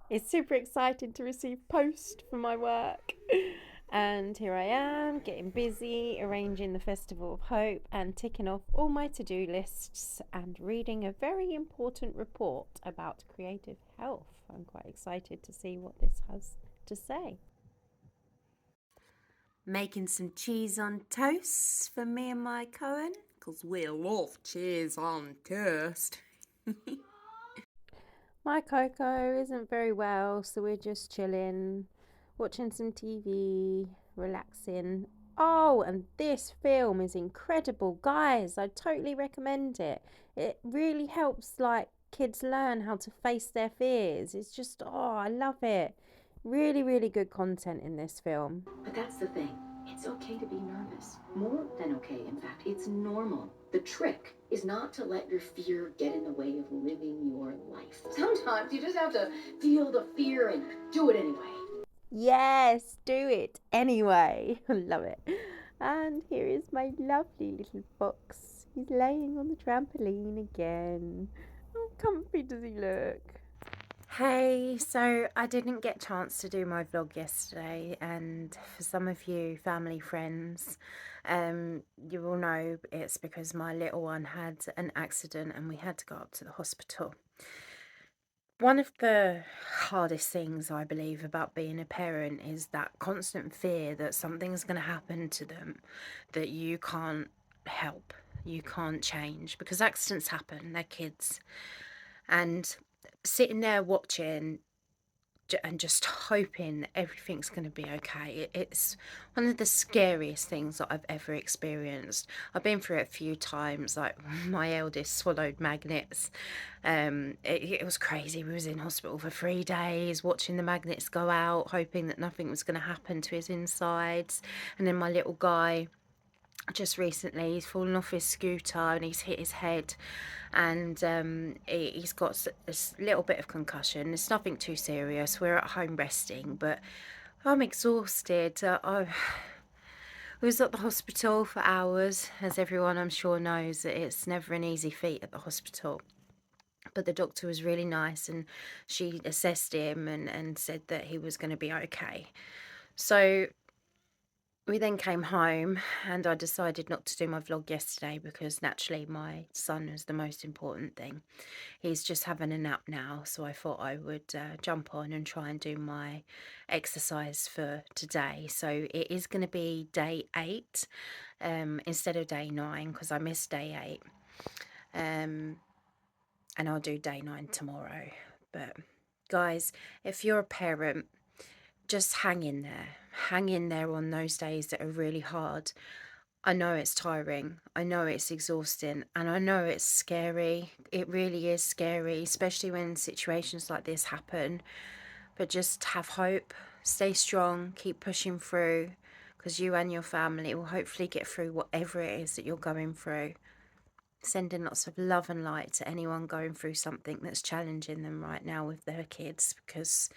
It's super exciting to receive post for my work. And here I am, getting busy, arranging the Festival of Hope and ticking off all my to-do lists and reading a very important report about creative health. I'm quite excited to see what this has to say. Making some cheese on toast for me and my Cohen, because we love cheese on toast. My Coco isn't very well, so we're just chilling, watching some TV, relaxing. Oh, and this film is incredible, guys. I totally recommend it. It really helps kids learn how to face their fears. It's just I love it. Really, really good content in this film. But that's the thing. It's okay to be nervous. More than okay, in fact. It's normal. The trick is not to let your fear get in the way of living your life. Sometimes you just have to feel the fear and do it anyway. Yes, do it anyway. I love it. And here is my lovely little fox. He's laying on the trampoline again. How comfy does he look? Hey, so I didn't get a chance to do my vlog yesterday, and for some of you family friends, you will know it's because my little one had an accident and we had to go up to the hospital. One of the hardest things I believe about being a parent is that constant fear that something's going to happen to them that you can't help, you can't change, because accidents happen, they're kids. And sitting there watching and just hoping that everything's going to be okay. It's one of the scariest things that I've ever experienced. I've been through it a few times. Like my eldest swallowed magnets. It was crazy. We was in hospital for 3 days, watching the magnets go out, hoping that nothing was going to happen to his insides. And then my little guy, just recently, he's fallen off his scooter and he's hit his head, and he's got a little bit of concussion. It's nothing too serious. We're at home resting, but I'm exhausted. I was at the hospital for hours. As everyone I'm sure knows, that it's never an easy feat at the hospital. But the doctor was really nice, and she assessed him and said that he was going to be okay. So we then came home, and I decided not to do my vlog yesterday because naturally my son was the most important thing. He's just having a nap now, so I thought I would jump on and try and do my exercise for today. So it is going to be day 8 instead of day 9, because I missed day 8. And I'll do day 9 tomorrow. But guys, if you're a parent, just hang in there. Hang in there on those days that are really hard. I know it's tiring. I know it's exhausting. And I know it's scary. It really is scary, especially when situations like this happen. But just have hope. Stay strong. Keep pushing through. Because you and your family will hopefully get through whatever it is that you're going through. Sending lots of love and light to anyone going through something that's challenging them right now with their kids, because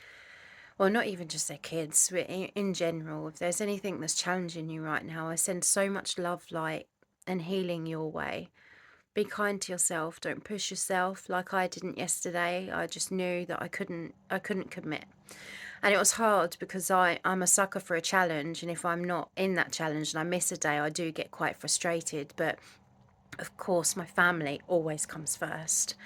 well, not even just their kids, but in general, if there's anything that's challenging you right now, I send so much love, light, and healing your way. Be kind to yourself. Don't push yourself like I didn't yesterday. I just knew that I couldn't commit. And it was hard because I'm a sucker for a challenge, and if I'm not in that challenge and I miss a day, I do get quite frustrated. But of course, my family always comes first.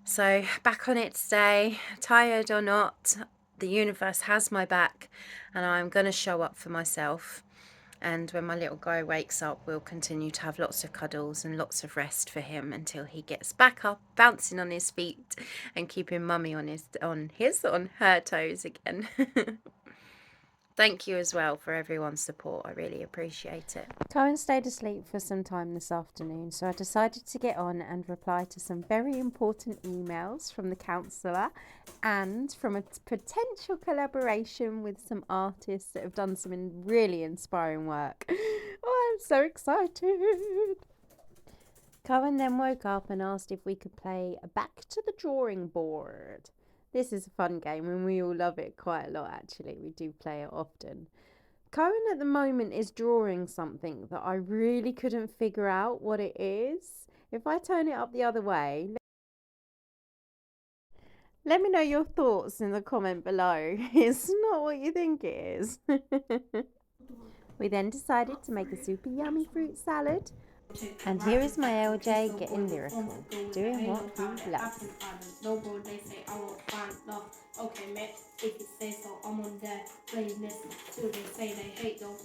So back on it today, tired or not, the universe has my back, and I'm going to show up for myself. And when my little guy wakes up, we'll continue to have lots of cuddles and lots of rest for him until he gets back up, bouncing on his feet and keeping mummy on her toes again. Thank you as well for everyone's support. I really appreciate it. Cohen stayed asleep for some time this afternoon, so I decided to get on and reply to some very important emails from the counsellor and from a potential collaboration with some artists that have done some really inspiring work. Oh, I'm so excited! Cohen then woke up and asked if we could play a Back to the Drawing Board. This is a fun game and we all love it quite a lot, actually. We do play it often. Cohen at the moment is drawing something that I really couldn't figure out what it is. If I turn it up the other way, Let me know your thoughts in the comment below. It's not what you think it is. We then decided to make a super yummy fruit salad. And here is my LJ getting lyrical, doing what he loves. They say I won't find love. Okay, mate, if you say so, I'm on there playing this till they say they hate though.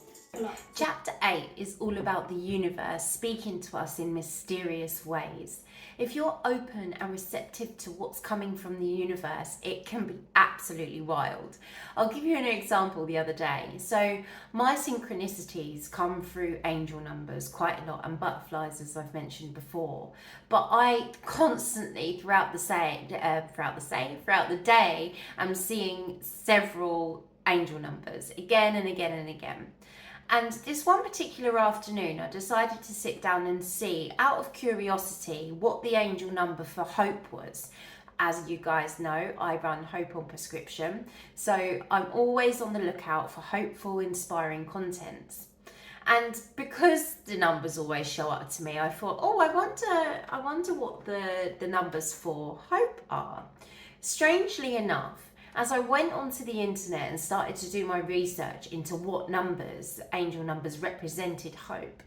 Chapter 8 is all about the universe speaking to us in mysterious ways. If you're open and receptive to what's coming from the universe, it can be absolutely wild. I'll give you an example the other day. So my synchronicities come through angel numbers quite a lot, and butterflies, as I've mentioned before. But I constantly throughout the day, I'm seeing several angel numbers again and again and again. And this one particular afternoon, I decided to sit down and see, out of curiosity, what the angel number for hope was. As you guys know, I run Hope on Prescription, so I'm always on the lookout for hopeful, inspiring contents. And because the numbers always show up to me, I thought, oh, I wonder what the numbers for hope are. Strangely enough, as I went onto the internet and started to do my research into what numbers, angel numbers, represented hope,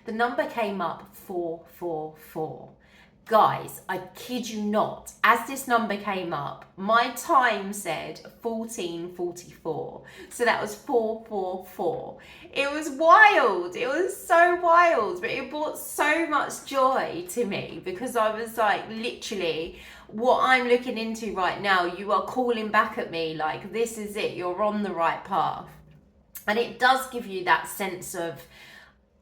the number came up 444. Guys, I kid you not, as this number came up, my time said 1444. So that was 444. It was wild. It was so wild, but it brought so much joy to me because I was like, literally, what I'm looking into right now, you are calling back at me like, this is it, you're on the right path. And it does give you that sense of,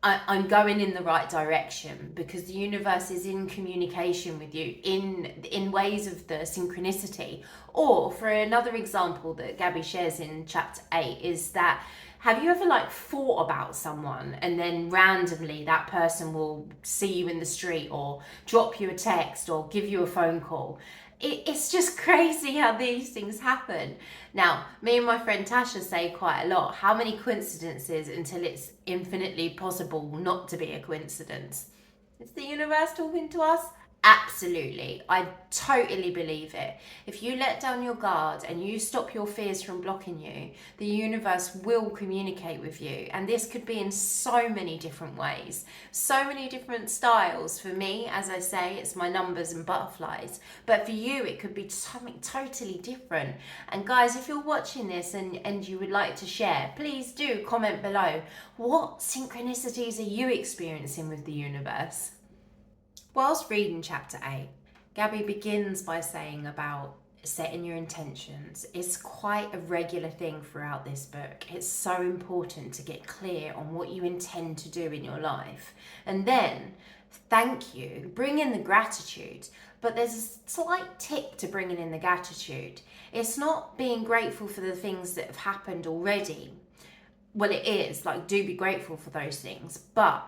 I'm going in the right direction because the universe is in communication with you in ways of the synchronicity. Or for another example that Gabby shares in chapter 8 is that, have you ever thought about someone and then randomly that person will see you in the street or drop you a text or give you a phone call? It's just crazy how these things happen. Now, me and my friend Tasha say quite a lot, how many coincidences until it's infinitely possible not to be a coincidence? Is the universe talking to us? Absolutely. I totally believe it. If you let down your guard and you stop your fears from blocking you, the universe will communicate with you. And this could be in so many different ways, so many different styles. For me, as I say, it's my numbers and butterflies. But for you, it could be something totally different. And guys, if you're watching this and you would like to share, please do comment below. What synchronicities are you experiencing with the universe? Whilst reading chapter 8, Gabby begins by saying about setting your intentions. It's quite a regular thing throughout this book. It's so important to get clear on what you intend to do in your life. And then, thank you, bring in the gratitude. But there's a slight tip to bringing in the gratitude. It's not being grateful for the things that have happened already. Well, it is, do be grateful for those things. But,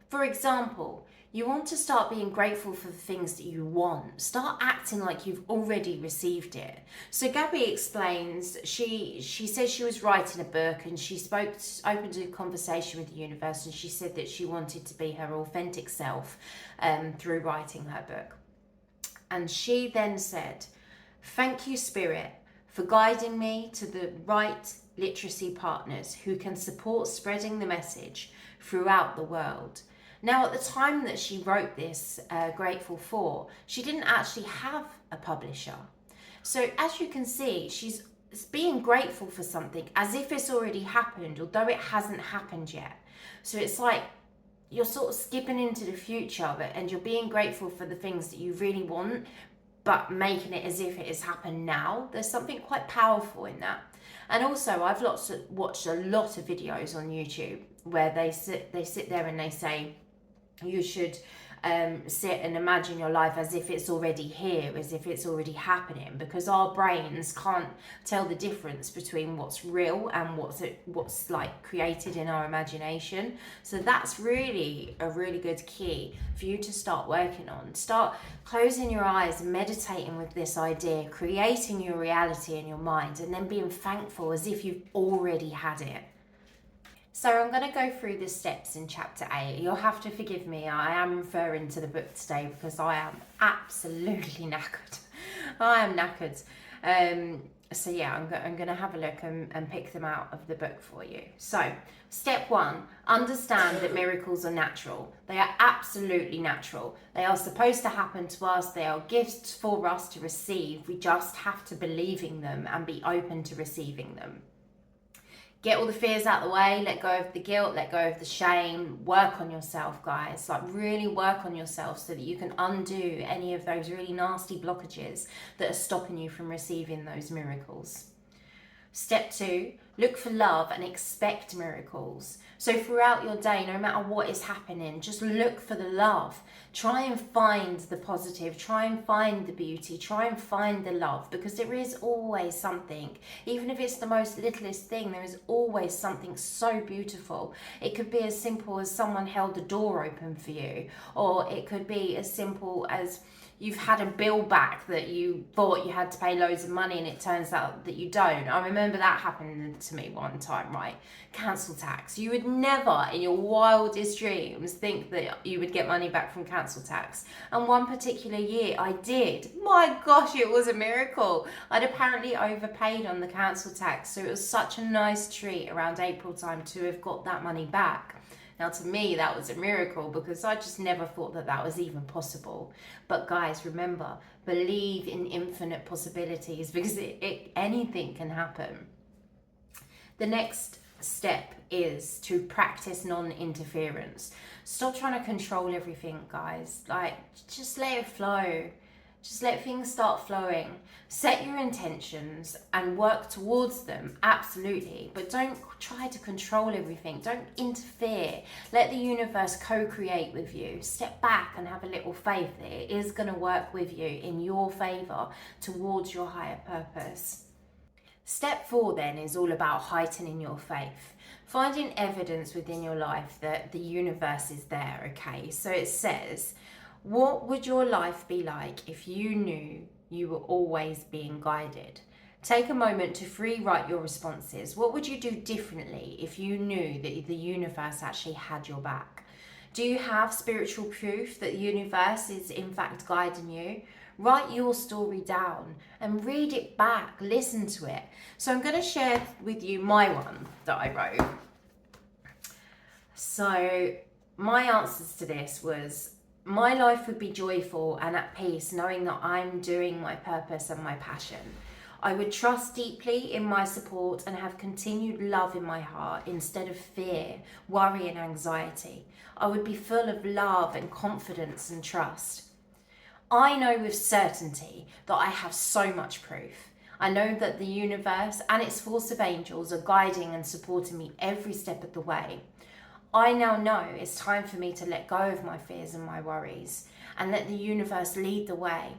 for example, you want to start being grateful for the things that you want. Start acting like you've already received it. So Gabby explains, she says she was writing a book and she opened a conversation with the universe, and she said that she wanted to be her authentic self through writing her book. And she then said, "Thank you, Spirit, for guiding me to the right literacy partners who can support spreading the message throughout the world." Now, at the time that she wrote this, Grateful For, she didn't actually have a publisher. So as you can see, she's being grateful for something as if it's already happened, although it hasn't happened yet. So it's like you're sort of skipping into the future, and you're being grateful for the things that you really want, but making it as if it has happened now. There's something quite powerful in that. And also, I've watched a lot of videos on YouTube where they sit there and they say, you should sit and imagine your life as if it's already here, as if it's already happening, because our brains can't tell the difference between what's real and what's created in our imagination. So that's really a really good key for you to start working on. Start closing your eyes and meditating with this idea, creating your reality in your mind, and then being thankful as if you've already had it. So I'm going to go through the steps in chapter 8. You'll have to forgive me. I am referring to the book today because I am absolutely knackered. I am knackered. So yeah, I'm going to have a look and pick them out of the book for you. So step 1, understand that miracles are natural. They are absolutely natural. They are supposed to happen to us. They are gifts for us to receive. We just have to believe in them and be open to receiving them. Get all the fears out of the way, let go of the guilt, let go of the shame, work on yourself, guys. Like, really work on yourself so that you can undo any of those really nasty blockages that are stopping you from receiving those miracles. Step 2, look for love and expect miracles. So throughout your day, no matter what is happening, just look for the love. Try and find the positive, try and find the beauty, try and find the love, because there is always something. Even if it's the most littlest thing, there is always something so beautiful. It could be as simple as someone held the door open for you, or it could be as simple as you've had a bill back that you thought you had to pay loads of money and it turns out that you don't. I remember that happening to me one time, right? Council tax. You would never in your wildest dreams think that you would get money back from council tax. And one particular year I did. My gosh, it was a miracle. I'd apparently overpaid on the council tax. So it was such a nice treat around April time to have got that money back. Now, to me, that was a miracle because I just never thought that that was even possible. But guys, remember, believe in infinite possibilities because anything can happen. The next step is to practice non-interference. Stop trying to control everything, guys. Like, just let it flow. Just let things start flowing. Set your intentions and work towards them, absolutely. But don't try to control everything. Don't interfere. Let the universe co-create with you. Step back and have a little faith that it is going to work with you in your favor towards your higher purpose. Step 4 then is all about heightening your faith. Finding evidence within your life that the universe is there, okay? So it says, what would your life be like if you knew you were always being guided? Take a moment to free write your responses. What would you do differently if you knew that the universe actually had your back? Do you have spiritual proof that the universe is in fact guiding you? Write your story down and read it back, listen to it. So I'm going to share with you my one that I wrote. So my answers to this was, my life would be joyful and at peace knowing that I'm doing my purpose and my passion. I would trust deeply in my support and have continued love in my heart instead of fear, worry and anxiety. I would be full of love and confidence and trust. I know with certainty that I have so much proof. I know that the universe and its force of angels are guiding and supporting me every step of the way. I now know it's time for me to let go of my fears and my worries and let the universe lead the way.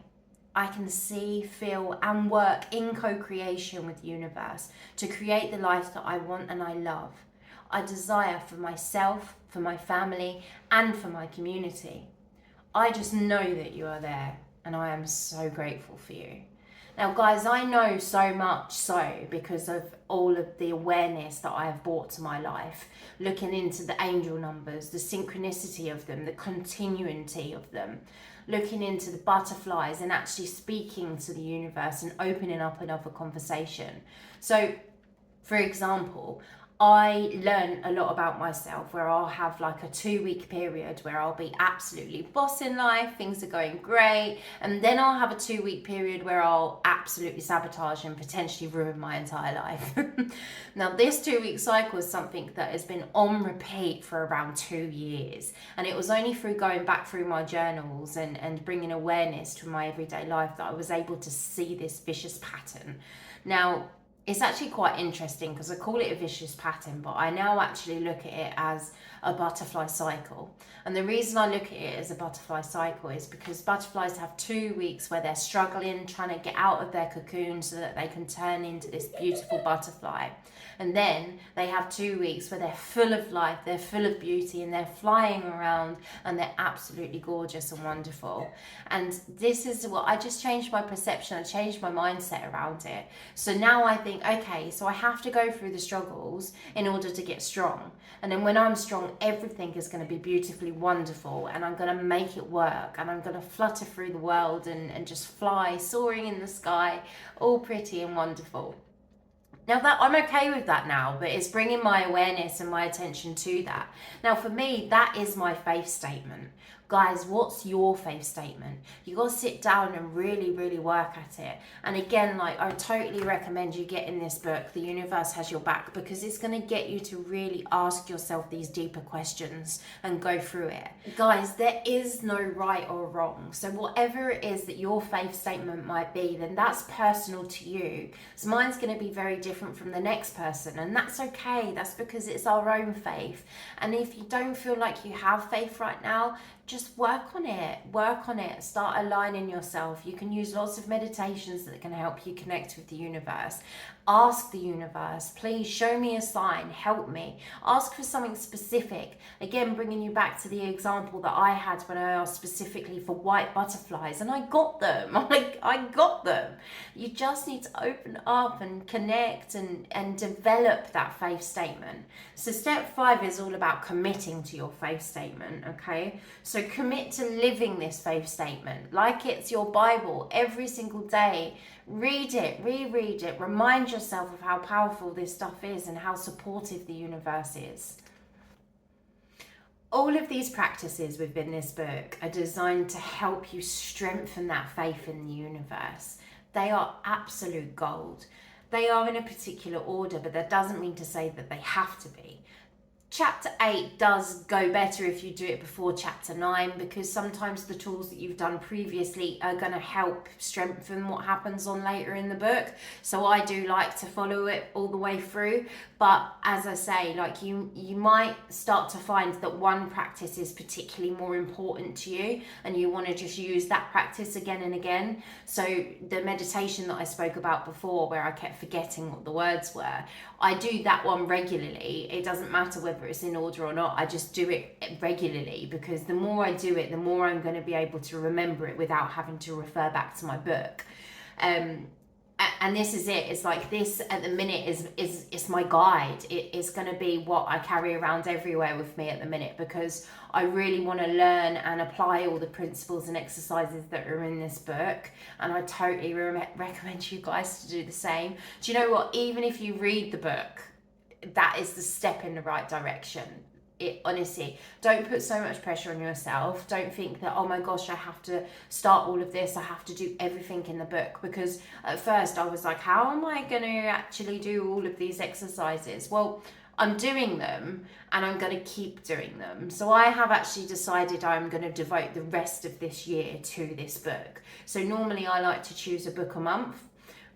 I can see, feel and work in co-creation with the universe to create the life that I want and I love. I desire for myself, for my family and for my community. I just know that you are there and I am so grateful for you. Now guys, I know so much so because of all of the awareness that I have brought to my life, looking into the angel numbers, the synchronicity of them, the continuity of them, looking into the butterflies and actually speaking to the universe and opening up another conversation. So, for example, I learn a lot about myself where I'll have like a 2-week period where I'll be absolutely bossing life, things are going great, and then I'll have a 2-week period where I'll absolutely sabotage and potentially ruin my entire life. Now this 2-week cycle is something that has been on repeat for around 2 years, and it was only through going back through my journals and bringing awareness to my everyday life that I was able to see this vicious pattern. Now it's actually quite interesting because I call it a vicious pattern, but I now actually look at it as a butterfly cycle. And the reason I look at it as a butterfly cycle is because butterflies have 2 weeks where they're struggling, trying to get out of their cocoon so that they can turn into this beautiful butterfly. And then they have 2 weeks where they're full of life, they're full of beauty, and they're flying around and they're absolutely gorgeous and wonderful. And this is what I just changed my perception, I changed my mindset around it. So now I think think, okay, so I have to go through the struggles in order to get strong. And then when I'm strong, everything is going to be beautifully wonderful, and I'm going to make it work, and I'm going to flutter through the world and just fly, soaring in the sky, all pretty and wonderful. Now that I'm okay with that now, but it's bringing my awareness and my attention to that. Now for me, that is my faith statement. Guys, what's your faith statement? You got to sit down and really, really work at it. And again, like, I totally recommend you getting this book, The Universe Has Your Back, because it's going to get you to really ask yourself these deeper questions and go through it. Guys, there is no right or wrong. So whatever it is that your faith statement might be, then that's personal to you. So mine's going to be very different from the next person, and that's okay. That's because it's our own faith. And if you don't feel like you have faith right now, just work on it, start aligning yourself. You can use lots of meditations that can help you connect with the universe. Ask the universe, please show me a sign, help me. Ask for something specific. Again, bringing you back to the example that I had when I asked specifically for white butterflies, and I got them. I got them. You just need to open up and connect and develop that faith statement. So step 5 is all about committing to your faith statement, okay? So commit to living this faith statement like it's your Bible every single day. Read it, reread it, remind yourself of how powerful this stuff is and how supportive the universe is. All of these practices within this book are designed to help you strengthen that faith in the universe. They are absolute gold. They are in a particular order, but that doesn't mean to say that they have to be. Chapter 8 does go better if you do it before chapter 9, because sometimes the tools that you've done previously are going to help strengthen what happens on later in the book. So I do like to follow it all the way through. But as I say, like, you might start to find that one practice is particularly more important to you, and you want to just use that practice again and again. So the meditation that I spoke about before, where I kept forgetting what the words were, I do that one regularly. It doesn't matter whether it's in order or not. I just do it regularly, because the more I do it, the more I'm going to be able to remember it without having to refer back to my book. And this is it. It's like, this at the minute is my guide. It's going to be what I carry around everywhere with me at the minute, because I really want to learn and apply all the principles and exercises that are in this book. And I totally recommend you guys to do the same. Do you know what? Even if you read the book, that is the step in the right direction. Honestly, don't put so much pressure on yourself. Don't think that, oh my gosh, I have to start all of this, I have to do everything in the book. Because at first I was like, how am I going to actually do all of these exercises? Well, I'm doing them, and I'm going to keep doing them. So I have actually decided I'm going to devote the rest of this year to this book. So normally I like to choose a book a month.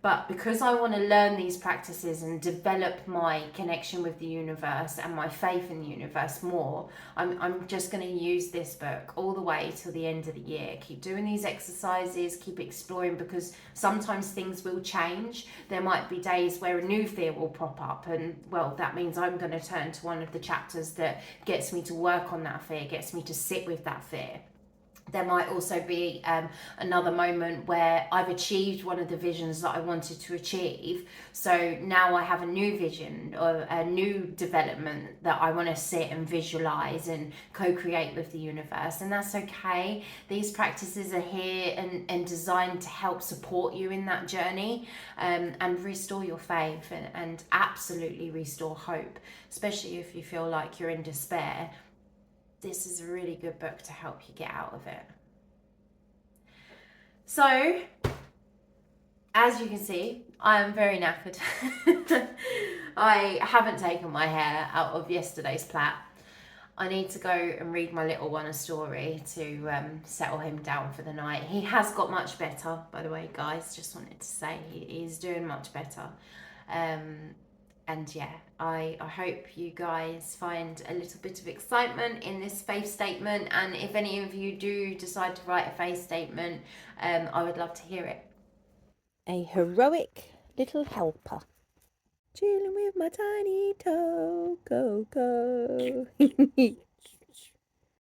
But because I want to learn these practices and develop my connection with the universe and my faith in the universe more, I'm just going to use this book all the way till the end of the year. Keep doing these exercises, keep exploring, because sometimes things will change. There might be days where a new fear will prop up, and well, that means I'm going to turn to one of the chapters that gets me to work on that fear, gets me to sit with that fear. There might also be another moment where I've achieved one of the visions that I wanted to achieve. So now I have a new vision or a new development that I want to sit and visualize and co-create with the universe. And that's okay. These practices are here and designed to help support you in that journey, and restore your faith and absolutely restore hope, especially if you feel like you're in despair. This is a really good book to help you get out of it. So, as you can see, I am very knackered. I haven't taken my hair out of yesterday's plait. I need to go and read my little one a story to settle him down for the night. He has got much better, by the way, guys. Just wanted to say he's doing much better. And yeah, I hope you guys find a little bit of excitement in this faith statement. And if any of you do decide to write a faith statement, I would love to hear it. A heroic little helper. Chilling with my tiny toe. Go, go.